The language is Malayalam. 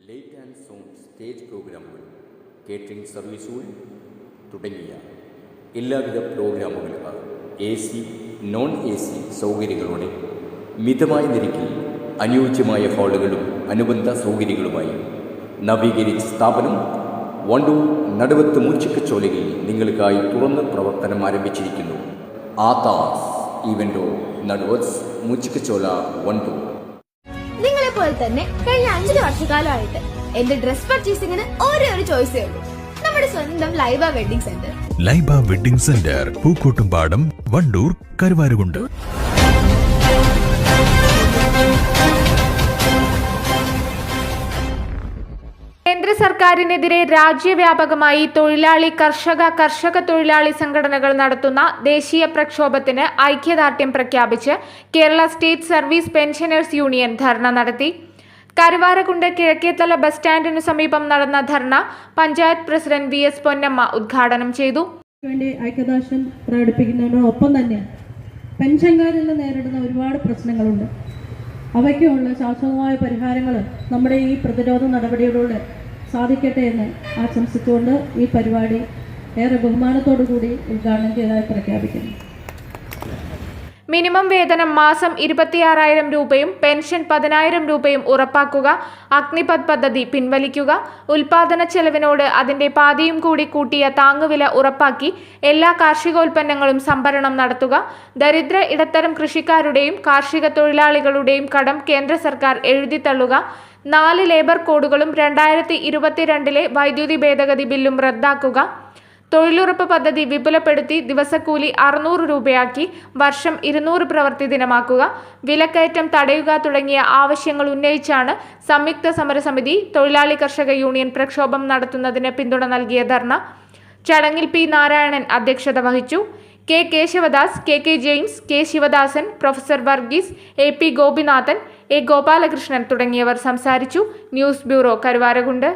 ലൈറ്റ് ആൻഡ് സൗണ്ട് സ്റ്റേജ് പ്രോഗ്രാമുകൾ, കേറ്ററിംഗ് സർവീസുകൾ തുടങ്ങിയ എല്ലാവിധ പ്രോഗ്രാമുകൾക്കും AC, നോൺ AC സൗകര്യങ്ങളോടെ മിതമായ നിരക്കിൽ അനുയോജ്യമായ ഹാളുകളും അനുബന്ധ സൗകര്യങ്ങളുമായി നവീകരിച്ച സ്ഥാപനം വണ്ടൂർ നടുവത്ത് മൂച്ചിക്കച്ചോലയിൽ നിങ്ങൾക്കായി തുറന്ന് പ്രവർത്തനം ആരംഭിച്ചിരിക്കുന്നു. ആതാസ് ഈവൻ്റ് നടുവത്ത് മൂച്ചിക്കച്ചോല വണ്ടൂർ. നിങ്ങളെപ്പോലെ തന്നെ കഴിഞ്ഞ 5 വർഷക്കാലമായിട്ട് എന്റെ ഡ്രസ് പർച്ചേസിംഗിന് ഒരേ ഒരു ചോയ്സേ ഉള്ളൂ, നമ്മുടെ സ്വന്തം Laiba wedding centre. Laiba wedding centre, Pookkottumpadam, Wandoor, Karuvarakundu. കേന്ദ്ര സർക്കാരിനെതിരെ രാജ്യവ്യാപകമായി കർഷക തൊഴിലാളി സംഘടനകൾ നടത്തുന്ന ദേശീയ പ്രക്ഷോഭത്തിന് ഐക്യദാർഢ്യം പ്രഖ്യാപിച്ച് Kerala state service pensioners union dharna നടത്തി. കരുവാരകുണ്ട് കിഴക്കേത്തല ബസ് സ്റ്റാൻഡിനു സമീപം നടന്ന ധർണ പഞ്ചായത്ത് പ്രസിഡന്റ് VS പൊന്നമ്മ ഉദ്ഘാടനം ചെയ്തു. ഐക്യദാർഢ്യം പ്രകടിപ്പിക്കുന്നതിനോടൊപ്പം തന്നെ പെൻഷൻകാരിൽ നേരിടുന്ന ഒരുപാട് പ്രശ്നങ്ങളുണ്ട്. അവയ്ക്കുള്ള ശാശ്വതമായ പരിഹാരങ്ങൾ നമ്മുടെ ഈ പ്രതിരോധ നടപടികളിലൂടെ സാധിക്കട്ടെ എന്ന് ആശംസിച്ചുകൊണ്ട് ഈ പരിപാടി ഏറെ ബഹുമാനത്തോടു കൂടി ഉദ്ഘാടനം ചെയ്തതായി പ്രഖ്യാപിക്കുന്നു. മിനിമം വേതനം മാസം 26,000 രൂപയും പെൻഷൻ 10,000 രൂപയും ഉറപ്പാക്കുക. അഗ്നിപഥ് പദ്ധതി പിൻവലിക്കുക. ഉൽപാദന ചെലവിനോട് അതിന്റെ പാതിയും കൂടി കൂട്ടിയ താങ്ങുവില ഉറപ്പാക്കി എല്ലാ കാർഷികോൽപ്പന്നങ്ങളും സംഭരണം നടത്തുക. ദരിദ്ര ഇടത്തരം കൃഷിക്കാരുടെയും കാർഷിക തൊഴിലാളികളുടെയും കടം കേന്ദ്ര സർക്കാർ എഴുതിത്തള്ളുക. 4 ലേബർ കോഡുകളും 2022 വൈദ്യുതി ഭേദഗതി ബില്ലും റദ്ദാക്കുക. തൊഴിലുറപ്പ് പദ്ധതി വിപുലപ്പെടുത്തി ദിവസക്കൂലി 600 രൂപയാക്കി വർഷം 200 പ്രവൃത്തി ദിനമാക്കുക. വിലക്കയറ്റം തടയുക തുടങ്ങിയ ആവശ്യങ്ങൾ ഉന്നയിച്ചാണ് സംയുക്ത സമരസമിതി തൊഴിലാളി കർഷക യൂണിയൻ പ്രക്ഷോഭം നടത്തുന്നതിന് പിന്തുണ നൽകിയ ധർണ. ചടങ്ങിൽ P. നാരായണൻ അധ്യക്ഷത വഹിച്ചു. K. Kesavadas, KK James, K. Sivadasan, professor Varghese, AP Gopinathan, A. Gopalakrishnan തുടങ്ങിയവർ സംസാരിച്ചു. News bureau, Karuvarakundu.